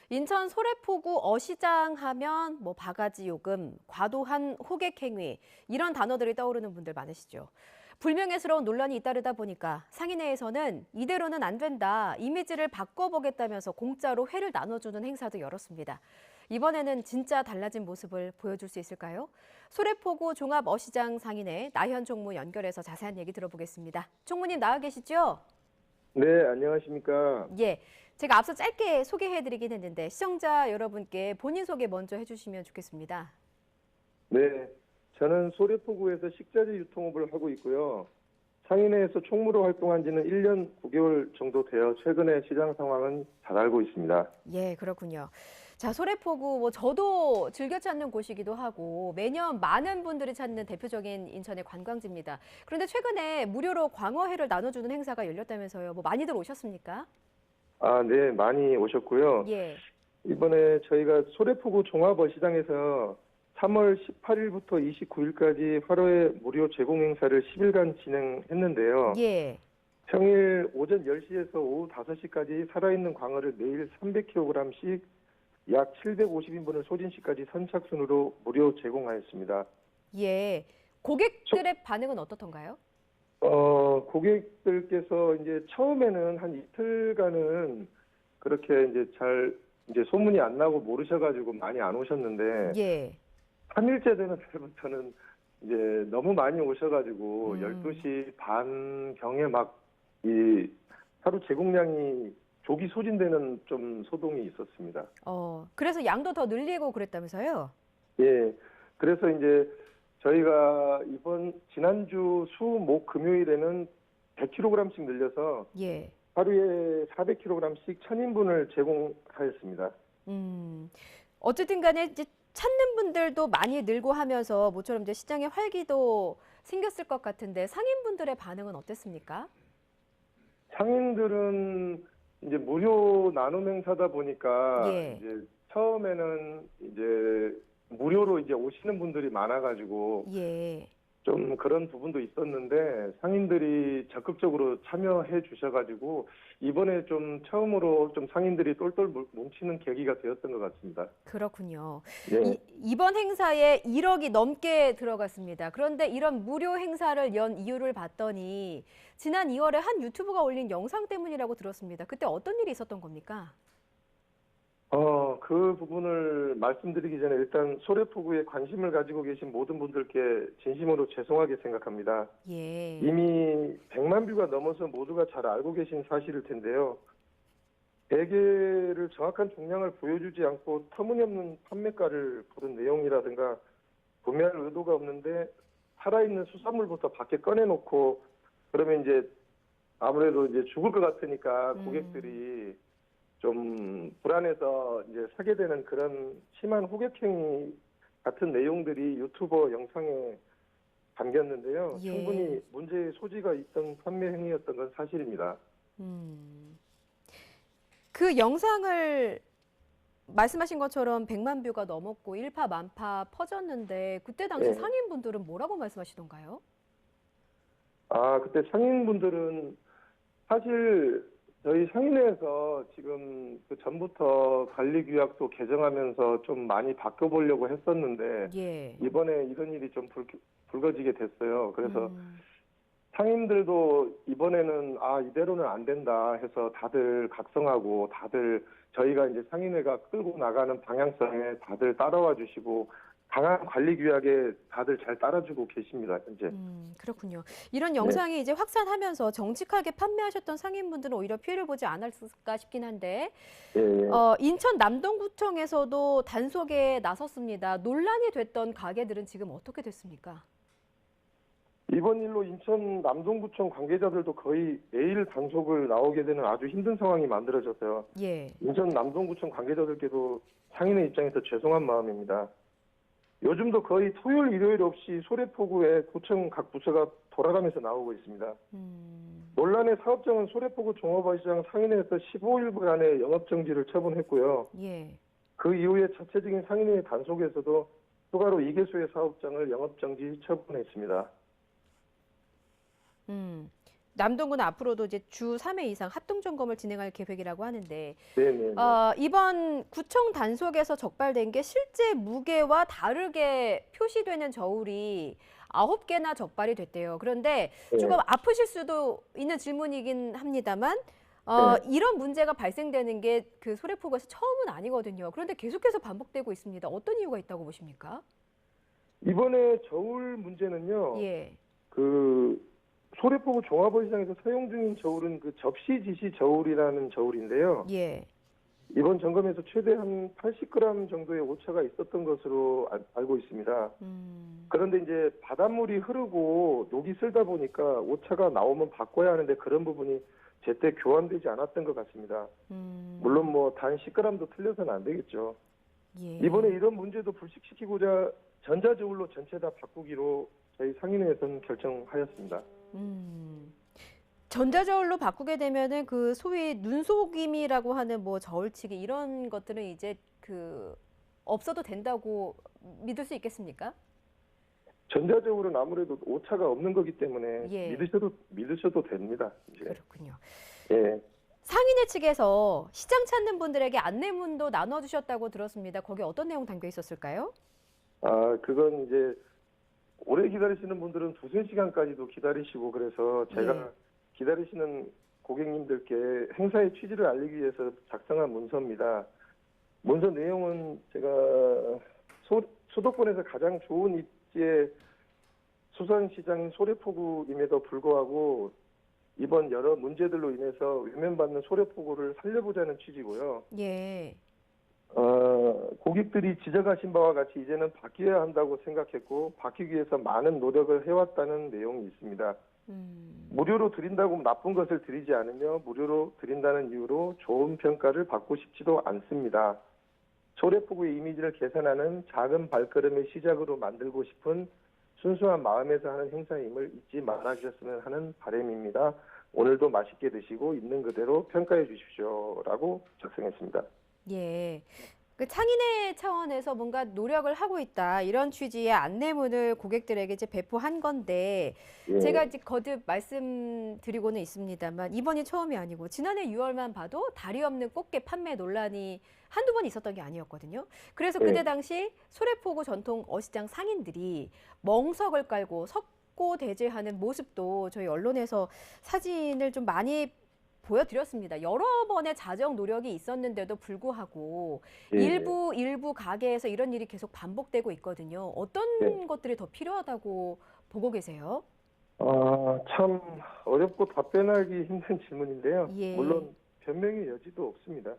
인천 소래포구 어시장 하면 뭐 바가지 요금, 과도한 호객 행위 이런 단어들이 떠오르는 분들 많으시죠. 불명예스러운 논란이 잇따르다 보니까 상인회에서는 이대로는 안 된다, 이미지를 바꿔보겠다면서 공짜로 회를 나눠주는 행사도 열었습니다. 이번에는 진짜 달라진 모습을 보여줄 수 있을까요? 소래포구 종합어시장 상인회 나현 총무 연결해서 자세한 얘기 들어보겠습니다. 총무님 나와 계시죠? 네, 안녕하십니까. 예, 제가 앞서 짧게 소개해드리긴 했는데 시청자 여러분께 본인 소개 먼저 해주시면 좋겠습니다. 네, 저는 소래포구에서 식자재 유통업을 하고 있고요. 상인회에서 총무로 활동한 지는 1년 9개월 정도 되어 최근에 시장 상황은 잘 알고 있습니다. 예, 그렇군요. 자, 소래포구 저도 즐겨 찾는 곳이기도 하고 매년 많은 분들이 찾는 대표적인 인천의 관광지입니다. 그런데 최근에 무료로 광어회를 나눠주는 행사가 열렸다면서요. 뭐 많이들 오셨습니까? 아, 네, 많이 오셨고요. 예, 이번에 저희가 소래포구 종합어시장에서 3월 18일부터 29일까지 화로회 무료 제공 행사를 10일간 진행했는데요. 예. 평일 오전 10시에서 오후 5시까지 살아있는 광어를 매일 300kg씩 약 750인분을 소진시까지 선착순으로 무료 제공하였습니다. 예. 고객들의 반응은 어떻던가요? 고객들께서 이제 처음에는 한 이틀간은 그렇게 이제 소문이 안 나고 모르셔가지고 많이 안 오셨는데, 예. 3일째 되는 날부터는 이제 너무 많이 오셔가지고, 12시 음. 반경에 막 이 하루 제공량이 조기 소진되는 좀 소동이 있었습니다. 그래서 양도 더 늘리고 그랬다면서요? 예. 그래서 이제 저희가 지난주 수, 목, 금요일에는 100kg씩 늘려서 예. 하루에 400kg씩 1000인분을 제공하였습니다. 어쨌든 간에 이제 찾는 분들도 많이 늘고 하면서 모처럼 이제 시장에 활기도 생겼을 것 같은데 상인분들의 반응은 어땠습니까? 상인들은 이제 무료 나눔 행사다 보니까 예. 이제 처음에는 이제 무료로 이제 오시는 분들이 많아가지고 예. 좀 그런 부분도 있었는데 상인들이 적극적으로 참여해 주셔가지고 이번에 좀 처음으로 좀 상인들이 똘똘 뭉치는 계기가 되었던 것 같습니다. 그렇군요. 네. 이번 행사에 1억이 넘게 들어갔습니다. 그런데 이런 무료 행사를 연 이유를 봤더니 지난 2월에 한 유튜버가 올린 영상 때문이라고 들었습니다. 그때 어떤 일이 있었던 겁니까? 그 부분을 말씀드리기 전에 일단 소래포구에 관심을 가지고 계신 모든 분들께 진심으로 죄송하게 생각합니다. 예. 이미 100만 뷰가 넘어서 모두가 잘 알고 계신 사실일 텐데요. 대게를 정확한重량을 보여주지 않고 터무니없는 판매가를 부른 내용이라든가 구매할 의도가 없는데 살아있는 수산물부터 밖에 꺼내놓고 그러면 이제 아무래도 이제 죽을 것 같으니까 고객들이 좀 불안해서 이제 사게 되는 그런 심한 호객행위 같은 내용들이 유튜버 영상에 담겼는데요. 예. 충분히 문제의 소지가 있던 판매 행위였던 건 사실입니다. 음. 그 영상을 말씀하신 것처럼 100만 뷰가 넘었고 일파만파 퍼졌는데 그때 당시 예. 상인분들은 뭐라고 말씀하시던가요? 그때 상인분들은 사실 저희 상인회에서 지금 그 전부터 관리규약도 개정하면서 좀 많이 바꿔보려고 했었는데 예. 이번에 이런 일이 좀 불거지게 됐어요. 그래서 상인들도 이번에는 이대로는 안 된다 해서 다들 각성하고 다들 저희가 이제 상인회가 끌고 나가는 방향성에 다들 따라와 주시고 강한 관리 규약에 다들 잘 따라주고 계십니다, 현재. 그렇군요. 이런 네. 영상이 이제 확산하면서 정직하게 판매하셨던 상인분들은 오히려 피해를 보지 않았을까 싶긴 한데, 예, 예. 인천 남동구청에서도 단속에 나섰습니다. 논란이 됐던 가게들은 지금 어떻게 됐습니까? 이번 일로 인천 남동구청 관계자들도 거의 매일 단속을 나오게 되는 아주 힘든 상황이 만들어졌어요. 예. 인천 남동구청 관계자들께도 상인의 입장에서 죄송한 마음입니다. 요즘도 거의 토요일, 일요일 없이 소래포구에 구청 각 부서가 돌아가면서 나오고 있습니다. 논란의 사업장은 소래포구 종합어시장 상인회에서 15일간의 영업정지를 처분했고요. 예. 그 이후에 자체적인 상인회 단속에서도 추가로 2개소의 사업장을 영업정지 처분했습니다. 남동구는 앞으로도 이제 주 3회 이상 합동 점검을 진행할 계획이라고 하는데 네네. 이번 구청 단속에서 적발된 게 실제 무게와 다르게 표시되는 저울이 9개나 적발이 됐대요. 그런데 조금 아프실 수도 있는 질문이긴 합니다만 이런 문제가 발생되는 게 그 소래포구에서 처음은 아니거든요. 그런데 계속해서 반복되고 있습니다. 어떤 이유가 있다고 보십니까? 이번에 저울 문제는요. 예. 그 소래포구 종합어시장에서 사용 중인 저울은 그 접시 지시 저울이라는 저울인데요. 예. 이번 점검에서 최대 한 80g 정도의 오차가 있었던 것으로 알고 있습니다. 그런데 이제 바닷물이 흐르고 녹이 슬다 보니까 오차가 나오면 바꿔야 하는데 그런 부분이 제때 교환되지 않았던 것 같습니다. 물론 뭐 단 10g도 틀려서는 안 되겠죠. 예. 이번에 이런 문제도 불식시키고자 전자저울로 전체 다 바꾸기로 저희 상인회에서는 결정하였습니다. 전자저울로 바꾸게 되면은 그 소위 눈속임이라고 하는 뭐 저울치기 이런 것들은 이제 그 없어도 된다고 믿을 수 있겠습니까? 전자저울은 아무래도 오차가 없는 거기 때문에 예. 믿으셔도 됩니다. 이제. 그렇군요. 예. 상인회 측에서 시장 찾는 분들에게 안내문도 나눠주셨다고 들었습니다. 거기 어떤 내용 담겨 있었을까요? 그건 이제 오래 기다리시는 분들은 2~3시간까지도 기다리시고 그래서 제가 기다리시는 고객님들께 행사의 취지를 알리기 위해서 작성한 문서입니다. 문서 내용은 제가 수도권에서 가장 좋은 입지의 수산시장인 소래포구임에도 불구하고 이번 여러 문제들로 인해서 외면받는 소래포구를 살려보자는 취지고요. 예. 고객들이 지적하신 바와 같이 이제는 바뀌어야 한다고 생각했고 바뀌기 위해서 많은 노력을 해왔다는 내용이 있습니다. 무료로 드린다고 나쁜 것을 드리지 않으며 무료로 드린다는 이유로 좋은 평가를 받고 싶지도 않습니다. 소래포구의 이미지를 개선하는 작은 발걸음의 시작으로 만들고 싶은 순수한 마음에서 하는 행사임을 잊지 말아주셨으면 하는 바람입니다. 오늘도 맛있게 드시고 있는 그대로 평가해 주십시오라고 작성했습니다. 예. 그 상인회 차원에서 뭔가 노력을 하고 있다 이런 취지의 안내문을 고객들에게 이제 배포한 건데 제가 이제 거듭 말씀드리고는 있습니다만 이번이 처음이 아니고 지난해 6월만 봐도 다리 없는 꽃게 판매 논란이 한두 번 있었던 게 아니었거든요. 그래서 그때 당시 소래포구 전통 어시장 상인들이 멍석을 깔고 석고대죄하는 모습도 저희 언론에서 사진을 좀 많이 보여드렸습니다. 여러 번의 자정 노력이 있었는데도 불구하고 일부 가게에서 이런 일이 계속 반복되고 있거든요. 어떤 것들이 더 필요하다고 보고 계세요? 참 어렵고 답변하기 힘든 질문인데요. 예. 물론 변명의 여지도 없습니다.